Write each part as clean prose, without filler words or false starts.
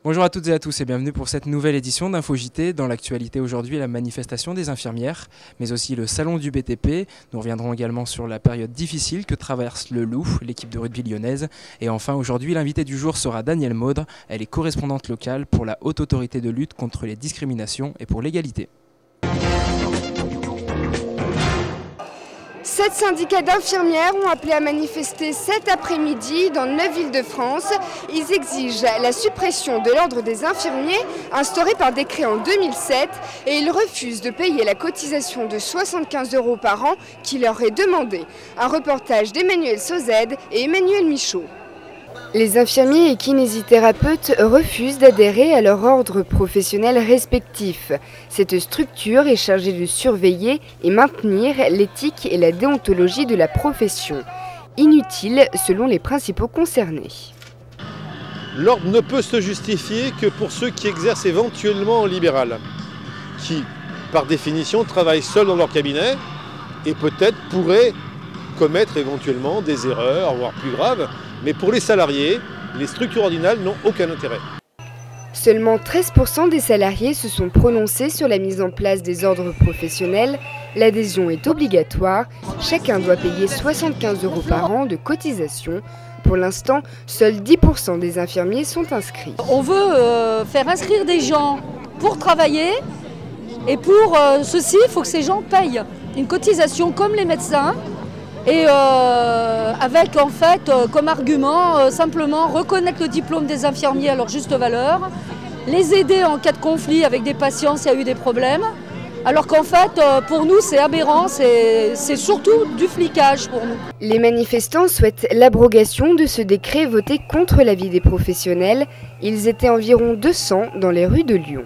Bonjour à toutes et à tous et bienvenue pour cette nouvelle édition d'Info JT. Dans l'actualité aujourd'hui, la manifestation des infirmières, mais aussi le salon du BTP. Nous reviendrons également sur la période difficile que traverse le Loup, l'équipe de rugby lyonnaise. Et enfin aujourd'hui, l'invitée du jour sera Danielle Maudre. Elle est correspondante locale pour la Haute Autorité de lutte contre les discriminations et pour l'égalité. 7 syndicats d'infirmières ont appelé à manifester cet après-midi dans 9 villes de France. Ils exigent la suppression de l'ordre des infirmiers instauré par décret en 2007 et ils refusent de payer la cotisation de 75 € par an qui leur est demandée. Un reportage d'Emmanuel Sauzède et Emmanuel Michaud. Les infirmiers et kinésithérapeutes refusent d'adhérer à leur ordre professionnel respectif. Cette structure est chargée de surveiller et maintenir l'éthique et la déontologie de la profession. Inutile selon les principaux concernés. L'ordre ne peut se justifier que pour ceux qui exercent éventuellement en libéral, qui, par définition, travaillent seuls dans leur cabinet et peut-être pourraient commettre éventuellement des erreurs, voire plus graves. Mais pour les salariés, les structures ordinales n'ont aucun intérêt. Seulement 13% des salariés se sont prononcés sur la mise en place des ordres professionnels. L'adhésion est obligatoire. Chacun doit payer 75 € par an de cotisation. Pour l'instant, seuls 10% des infirmiers sont inscrits. On veut faire inscrire des gens pour travailler. Et pour ceci, il faut que ces gens payent une cotisation comme les médecins. Et avec en fait comme argument simplement reconnaître le diplôme des infirmiers à leur juste valeur, les aider en cas de conflit avec des patients s'il y a eu des problèmes, alors qu'en fait pour nous c'est aberrant, c'est surtout du flicage pour nous. Les manifestants souhaitent l'abrogation de ce décret voté contre l'avis des professionnels. Ils étaient environ 200 dans les rues de Lyon.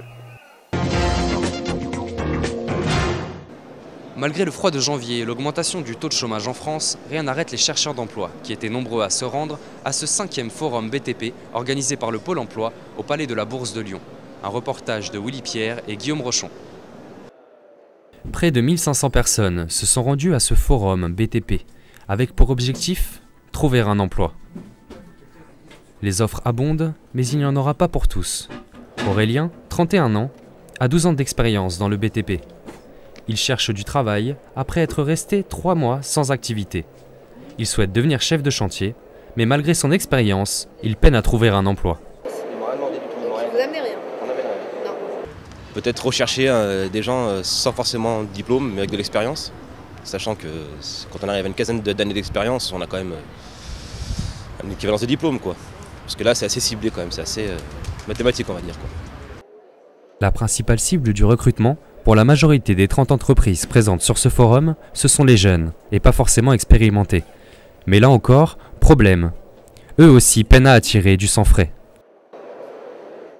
Malgré le froid de janvier et l'augmentation du taux de chômage en France, rien n'arrête les chercheurs d'emploi, qui étaient nombreux à se rendre à ce 5e forum BTP organisé par le Pôle emploi au Palais de la Bourse de Lyon. Un reportage de Willy Pierre et Guillaume Rochon. Près de 1500 personnes se sont rendues à ce forum BTP, avec pour objectif trouver un emploi. Les offres abondent, mais il n'y en aura pas pour tous. Aurélien, 31 ans, a 12 ans d'expérience dans le BTP. Il cherche du travail après être resté 3 mois sans activité. Il souhaite devenir chef de chantier, mais malgré son expérience, il peine à trouver un emploi. Vous n'amenez rien? Non. Peut-être rechercher des gens sans forcément diplôme, mais avec de l'expérience. Sachant que quand on arrive à une quinzaine d'années d'expérience, on a quand même une équivalence de diplôme, quoi. Parce que là, c'est assez ciblé quand même, c'est assez mathématique, on va dire, quoi. La principale cible du recrutement, pour la majorité des 30 entreprises présentes sur ce forum, ce sont les jeunes, et pas forcément expérimentés. Mais là encore, problème. Eux aussi peinent à attirer du sang frais.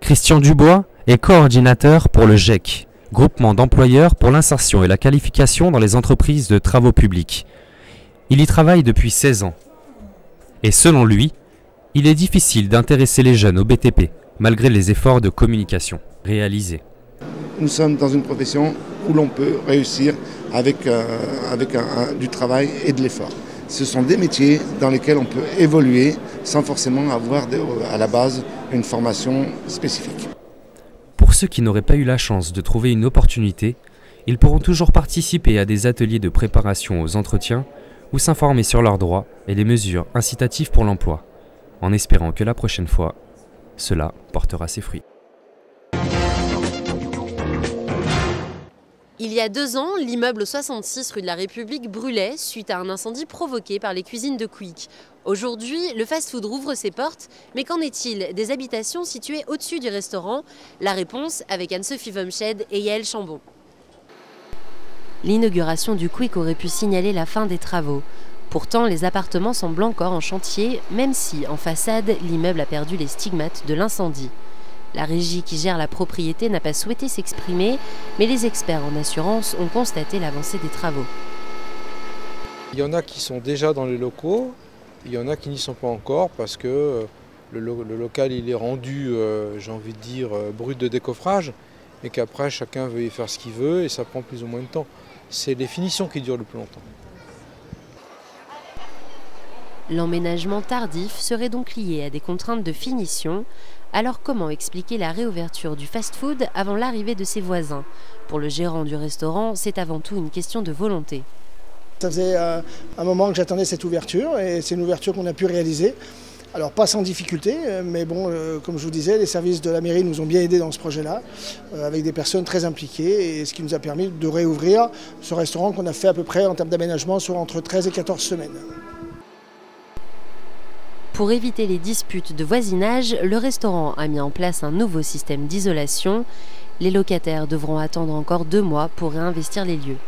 Christian Dubois est coordinateur pour le GEC, groupement d'employeurs pour l'insertion et la qualification dans les entreprises de travaux publics. Il y travaille depuis 16 ans. Et selon lui, il est difficile d'intéresser les jeunes au BTP, malgré les efforts de communication réalisés. Nous sommes dans une profession où l'on peut réussir avec du travail et de l'effort. Ce sont des métiers dans lesquels on peut évoluer sans forcément avoir à la base une formation spécifique. Pour ceux qui n'auraient pas eu la chance de trouver une opportunité, ils pourront toujours participer à des ateliers de préparation aux entretiens ou s'informer sur leurs droits et les mesures incitatives pour l'emploi, en espérant que la prochaine fois, cela portera ses fruits. Il y a 2 ans, l'immeuble 66 rue de la République brûlait suite à un incendie provoqué par les cuisines de Quick. Aujourd'hui, le fast-food rouvre ses portes, mais qu'en est-il des habitations situées au-dessus du restaurant? La réponse avec Anne-Sophie Vomched et Yael Chambon. L'inauguration du Quick aurait pu signaler la fin des travaux. Pourtant, les appartements semblent encore en chantier, même si, en façade, l'immeuble a perdu les stigmates de l'incendie. La régie qui gère la propriété n'a pas souhaité s'exprimer, mais les experts en assurance ont constaté l'avancée des travaux. Il y en a qui sont déjà dans les locaux, il y en a qui n'y sont pas encore parce que le local il est rendu, j'ai envie de dire, brut de décoffrage et qu'après chacun veut y faire ce qu'il veut et ça prend plus ou moins de temps. C'est les finitions qui durent le plus longtemps. L'emménagement tardif serait donc lié à des contraintes de finition. Alors comment expliquer la réouverture du fast-food avant l'arrivée de ses voisins? Pour le gérant du restaurant, c'est avant tout une question de volonté. Ça faisait un moment que j'attendais cette ouverture et c'est une ouverture qu'on a pu réaliser. Alors pas sans difficulté, mais bon, comme je vous disais, les services de la mairie nous ont bien aidés dans ce projet-là, avec des personnes très impliquées, et ce qui nous a permis de réouvrir ce restaurant qu'on a fait à peu près en termes d'aménagement sur entre 13 et 14 semaines. Pour éviter les disputes de voisinage, le restaurant a mis en place un nouveau système d'isolation. Les locataires devront attendre encore 2 mois pour réinvestir les lieux.